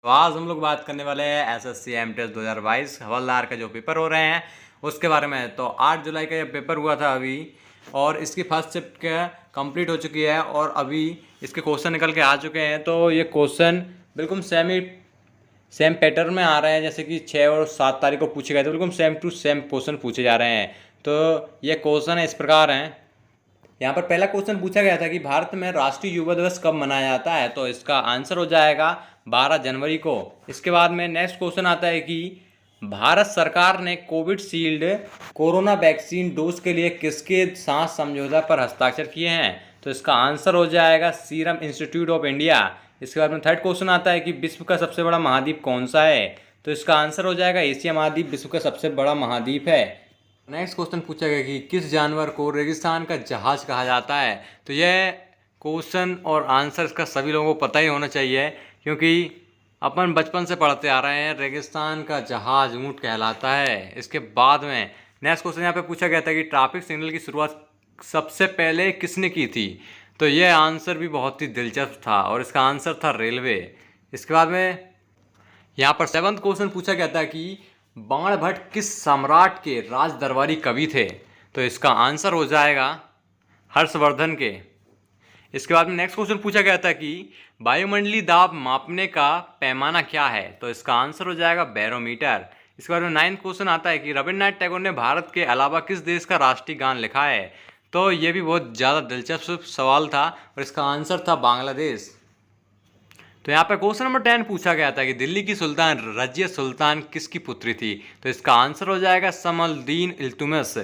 तो आज हम लोग बात करने वाले हैं एसएससी एमटेस 2022 हवलदार का जो पेपर हो रहे हैं उसके बारे में। तो 8 जुलाई का ये पेपर हुआ था अभी, और इसकी फर्स्ट शिफ्ट का कंप्लीट हो चुकी है और अभी इसके क्वेश्चन निकल के आ चुके हैं। तो ये क्वेश्चन बिल्कुल सेम पैटर्न में आ रहे हैं, जैसे कि 6 और 7 तारीख को पूछे गए थे, बिल्कुल सेम टू सेम क्वेश्चन पूछे जा रहे हैं। तो ये क्वेश्चन इस प्रकार हैं। यहाँ पर पहला क्वेश्चन पूछा गया था कि भारत में राष्ट्रीय युवा दिवस कब मनाया जाता है, तो इसका आंसर हो जाएगा 12 जनवरी को। इसके बाद में नेक्स्ट क्वेश्चन आता है कि भारत सरकार ने कोविशील्ड कोरोना वैक्सीन डोज के लिए किसके साथ समझौता पर हस्ताक्षर किए हैं, तो इसका आंसर हो जाएगा सीरम इंस्टीट्यूट ऑफ इंडिया। इसके बाद में थर्ड क्वेश्चन आता है कि विश्व का सबसे बड़ा महाद्वीप कौन सा है, तो इसका आंसर हो जाएगा एशिया महाद्वीप विश्व का सबसे बड़ा महाद्वीप है। नेक्स्ट क्वेश्चन पूछा गया कि किस जानवर को रेगिस्तान का जहाज कहा जाता है, तो यह क्वेश्चन और आंसर इसका सभी लोगों को पता ही होना चाहिए, क्योंकि अपन बचपन से पढ़ते आ रहे हैं। रेगिस्तान का जहाज ऊंट कहलाता है। इसके बाद में नेक्स्ट क्वेश्चन यहाँ पे पूछा गया था कि ट्रैफिक सिग्नल की शुरुआत सबसे पहले किसने की थी, तो यह आंसर भी बहुत ही दिलचस्प था और इसका आंसर था रेलवे। इसके बाद में यहाँ पर 7वां क्वेश्चन पूछा गया था कि बाणभट्ट किस सम्राट के राज दरबारी कवि थे, तो इसका आंसर हो जाएगा हर्षवर्धन के। इसके बाद में नेक्स्ट क्वेश्चन पूछा गया था कि वायुमंडलीय दाब मापने का पैमाना क्या है, तो इसका आंसर हो जाएगा बैरोमीटर। इसके बाद में 9वां क्वेश्चन आता है कि रविन्द्रनाथ टैगोर ने भारत के अलावा किस देश का राष्ट्रीय गान लिखा है, तो ये भी बहुत ज़्यादा दिलचस्प सवाल था और इसका आंसर था बांग्लादेश। तो यहाँ पे क्वेश्चन नंबर 10 पूछा गया था कि दिल्ली की सुल्तान रजिया सुल्तान किसकी पुत्री थी, तो इसका आंसर हो जाएगा समलुद्दीन इल्तुतमिश।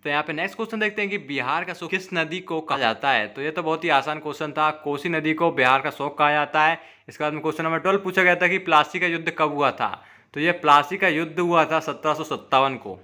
तो यहाँ पे नेक्स्ट क्वेश्चन देखते हैं कि बिहार का शोक किस नदी को कहा जाता है, तो ये तो बहुत ही आसान क्वेश्चन था। कोसी नदी को बिहार का शोक कहा जाता है। इसके बाद में क्वेश्चन नंबर 12 पूछा गया था कि प्लासी का युद्ध कब हुआ था, तो ये प्लासी का युद्ध हुआ था 1757 को।